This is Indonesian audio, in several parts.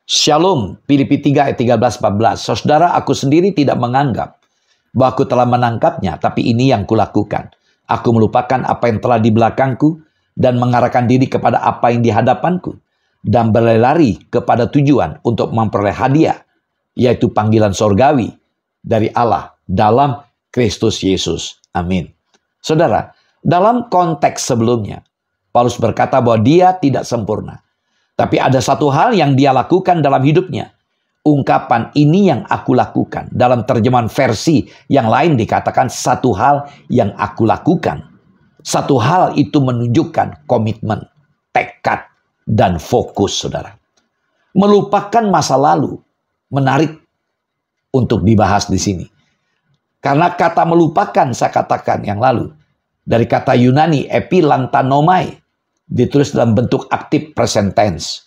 Shalom, Filipi 3 ayat 13-14. Saudara, aku sendiri tidak menganggap bahwa aku telah menangkapnya, tapi ini yang kulakukan. Aku melupakan apa yang telah di belakangku dan mengarahkan diri kepada apa yang di hadapanku, dan berlari kepada tujuan untuk memperoleh hadiah, yaitu panggilan sorgawi dari Allah dalam Kristus Yesus. Amin. Saudara, dalam konteks sebelumnya, Paulus berkata bahwa dia tidak sempurna. Tapi ada satu hal yang dia lakukan dalam hidupnya. Ungkapan ini yang aku lakukan. Dalam terjemahan versi yang lain dikatakan satu hal yang aku lakukan. Satu hal itu menunjukkan komitmen, tekad, dan fokus, saudara. Melupakan masa lalu menarik untuk dibahas di sini. Karena kata melupakan saya katakan yang lalu. Dari kata Yunani epilantanomai. Ditulis dalam bentuk aktif present tense.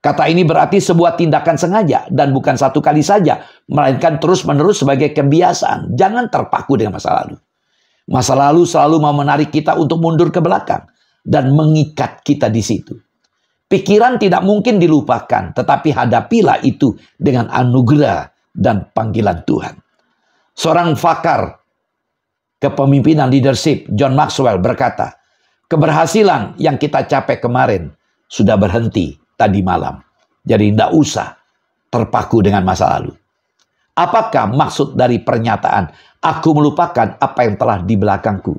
Kata ini berarti sebuah tindakan sengaja dan bukan satu kali saja, melainkan terus-menerus sebagai kebiasaan. Jangan terpaku dengan masa lalu. Masa lalu selalu mau menarik kita untuk mundur ke belakang dan mengikat kita di situ. Pikiran tidak mungkin dilupakan, tetapi hadapilah itu dengan anugerah dan panggilan Tuhan. Seorang pakar kepemimpinan leadership, John Maxwell, berkata, keberhasilan yang kita capai kemarin sudah berhenti tadi malam. Jadi tidak usah terpaku dengan masa lalu. Apakah maksud dari pernyataan, aku melupakan apa yang telah di belakangku?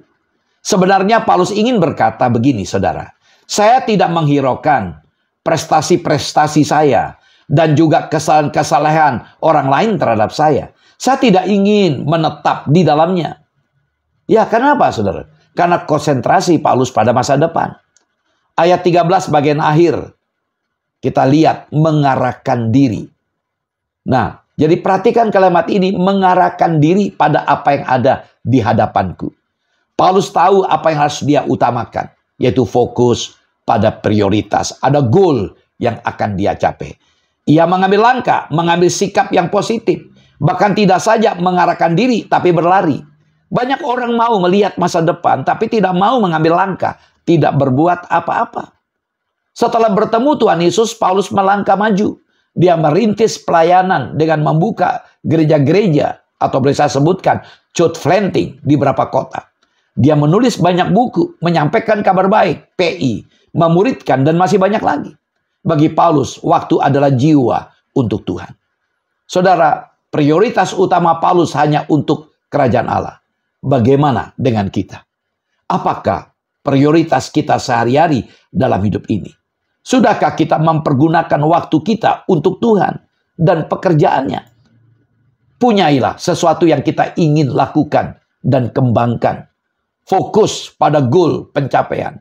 Sebenarnya Paulus ingin berkata begini, saudara. Saya tidak menghiraukan prestasi-prestasi saya dan juga kesalahan-kesalahan orang lain terhadap saya. Saya tidak ingin menetap di dalamnya. Ya, kenapa, saudara? Karena konsentrasi Paulus pada masa depan. Ayat 13 bagian akhir. Kita lihat mengarahkan diri. Nah, jadi perhatikan kalimat ini. Mengarahkan diri pada apa yang ada di hadapanku. Paulus tahu apa yang harus dia utamakan. Yaitu fokus pada prioritas. Ada goal yang akan dia capai. Ia mengambil langkah, mengambil sikap yang positif. Bahkan tidak saja mengarahkan diri, tapi berlari. Banyak orang mau melihat masa depan, tapi tidak mau mengambil langkah, tidak berbuat apa-apa. Setelah bertemu Tuhan Yesus, Paulus melangkah maju. Dia merintis pelayanan dengan membuka gereja-gereja, atau boleh saya sebutkan, church planting di beberapa kota. Dia menulis banyak buku, menyampaikan kabar baik, PI, memuridkan, dan masih banyak lagi. Bagi Paulus, waktu adalah jiwa untuk Tuhan. Saudara, prioritas utama Paulus hanya untuk kerajaan Allah. Bagaimana dengan kita? Apakah prioritas kita sehari-hari dalam hidup ini? Sudahkah kita mempergunakan waktu kita untuk Tuhan dan pekerjaannya? Punyailah sesuatu yang kita ingin lakukan dan kembangkan. Fokus pada goal pencapaian.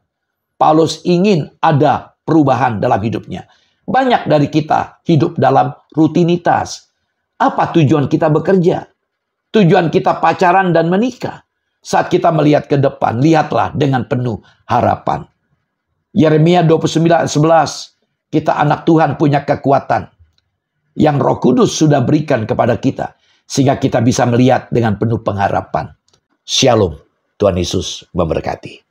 Paulus ingin ada perubahan dalam hidupnya. Banyak dari kita hidup dalam rutinitas. Apa tujuan kita bekerja? Tujuan kita pacaran dan menikah. Saat kita melihat ke depan, lihatlah dengan penuh harapan. Yeremia 29:11, kita anak Tuhan punya kekuatan yang Roh Kudus sudah berikan kepada kita, sehingga kita bisa melihat dengan penuh pengharapan. Shalom, Tuhan Yesus memberkati.